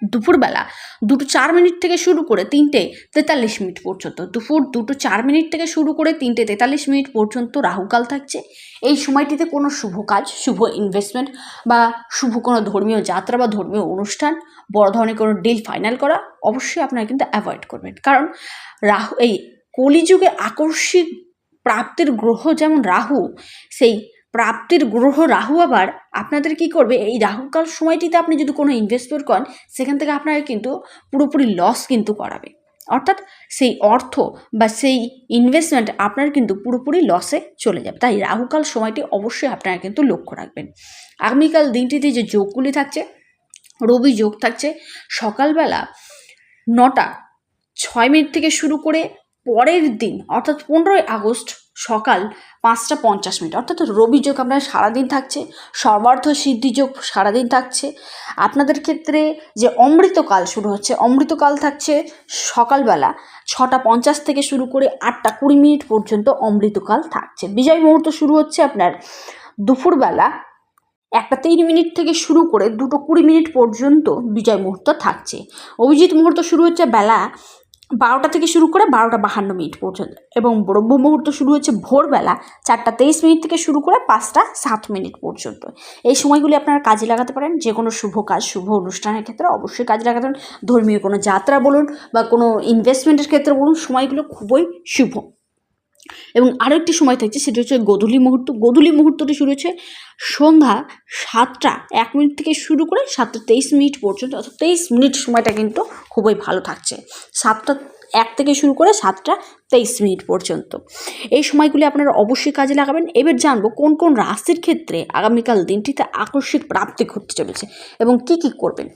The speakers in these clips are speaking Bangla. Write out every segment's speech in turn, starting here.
দুপুরবেলা 2:04 থেকে শুরু করে 3:43 পর্যন্ত, দুপুর 2:04 থেকে শুরু করে 3:43 পর্যন্ত রাহুকাল থাকছে। এই সময়টিতে কোনো শুভ কাজ, শুভ ইনভেস্টমেন্ট বা শুভ কোনো ধর্মীয় যাত্রা বা ধর্মীয় অনুষ্ঠান, বড় ধরনের কোনো ডিল ফাইনাল করা অবশ্যই আপনারা কিন্তু অ্যাভয়েড করবেন। কারণ এই কলিযুগে আকস্মিক প্রাপ্তির গ্রহ যেমন রাহু, সেই প্রাপ্তির গ্রহ রাহু আবার আপনাদের কি করবে, এই রাহুকাল সময়টিতে আপনি যদি কোনো ইনভেস্টমেন্ট করেন সেখান থেকে আপনাকে কিন্তু পুরোপুরি লস কিন্তু করাবে। অর্থাৎ সেই অর্থ বা সেই ইনভেস্টমেন্ট আপনার কিন্তু পুরোপুরি লসে চলে যাবে। তাই রাহুকাল সময়টি অবশ্যই আপনারা কিন্তু লক্ষ্য রাখবেন। আগামীকাল দিনটিতে যে যোগগুলি থাকছে, রবি যোগ থাকছে সকালবেলা 9:06 থেকে শুরু করে পরের দিন অর্থাৎ 15ই আগস্ট সকাল 5:50, অর্থাৎ রবি যোগ আপনার সারাদিন থাকছে। সর্বার্থ সিদ্ধি যোগ সারাদিন থাকছে। আপনাদের ক্ষেত্রে যে অমৃতকাল শুরু হচ্ছে, অমৃতকাল থাকছে সকালবেলা 6:50 থেকে শুরু করে 8:20 পর্যন্ত অমৃতকাল থাকছে। বিজয় মুহূর্ত শুরু হচ্ছে আপনার দুপুরবেলা 1:03 থেকে শুরু করে 2:20 পর্যন্ত বিজয় মুহূর্ত থাকছে। অভিজিৎ মুহূর্ত শুরু হচ্ছে বেলা 12টা থেকে শুরু করে 12:52 পর্যন্ত, এবং ব্রহ্ম মুহূর্ত শুরু হচ্ছে ভোরবেলা 4:23 থেকে শুরু করে 5:07 পর্যন্ত। এই সময়গুলি আপনারা কাজে লাগাতে পারেন। যে কোনো শুভ কাজ, শুভ অনুষ্ঠানের ক্ষেত্রে অবশ্যই কাজে লাগাতে পারেন। ধর্মীয় কোনো যাত্রা বলুন বা কোনো ইনভেস্টমেন্টের ক্ষেত্রে বলুন, সময়গুলো খুবই শুভ। এবং আরও একটি সময় থাকছে, সেটি হচ্ছে গোধূলি মুহূর্ত। গোধূলি মুহূর্তটি শুরু হচ্ছে সন্ধ্যা 7:01 থেকে শুরু করে 7:23 পর্যন্ত, অর্থাৎ 23 মিনিট সময়টা কিন্তু খুবই ভালো থাকছে। 7:01 থেকে শুরু করে 7:23 পর্যন্ত এই সময়গুলি আপনারা অবশ্যই কাজে লাগাবেন। এবার জানবো কোন কোন রাশির ক্ষেত্রে আগামীকাল দিনটিতে আকস্মিক প্রাপ্তি ঘটতে চলেছে এবং কি কি করবেন।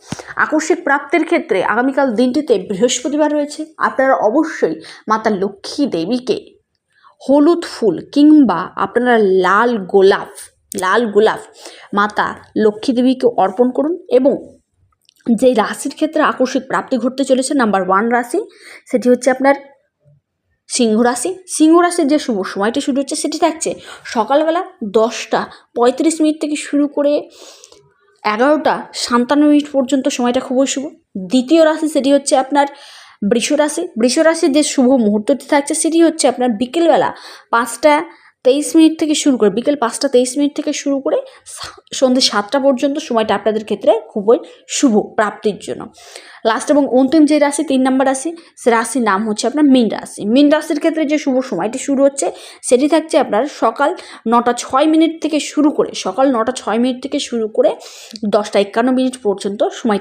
আকস্মিক প্রাপ্তির ক্ষেত্রে আগামীকাল দিনটিতে বৃহস্পতিবার রয়েছে। আপনারা অবশ্যই মাতা লক্ষ্মী দেবীকে হলুদ ফুল কিংবা আপনারা লাল গোলাপ মাতা লক্ষ্মী দেবীকে অর্পণ করুন। এবং যে রাশির ক্ষেত্রে আকস্মিক প্রাপ্তি ঘটতে চলেছে, নাম্বার 1 রাশি, সেটি হচ্ছে আপনার সিংহ রাশি। সিংহ রাশির যে শুভ সময়টি শুরু হচ্ছে সেটি থাকছে সকালবেলা 10:35 থেকে শুরু করে 11:57 পর্যন্ত, সময়টা খুবই শুভ। দ্বিতীয় রাশি সেটি হচ্ছে আপনার বৃষ রাশি। বৃষ রাশির যে শুভ মুহূর্তটি থাকছে সেটি হচ্ছে আপনার বিকেলবেলা 5:23 থেকে শুরু করে, বিকেল 5:23 থেকে শুরু করে সন্ধ্যে 7টা পর্যন্ত, সময়টা আপনাদের ক্ষেত্রে খুবই শুভ প্রাপ্তির জন্য। লাস্ট এবং অন্তিম যে রাশি 3 নম্বর রাশি, সে রাশির নাম হচ্ছে আপনার মীন রাশি। মীন রাশির ক্ষেত্রে যে শুভ সময়টি শুরু হচ্ছে সেটি থাকছে আপনার সকাল 9:06 থেকে শুরু করে, 9:06 থেকে শুরু করে 10:51 পর্যন্ত, সময়টা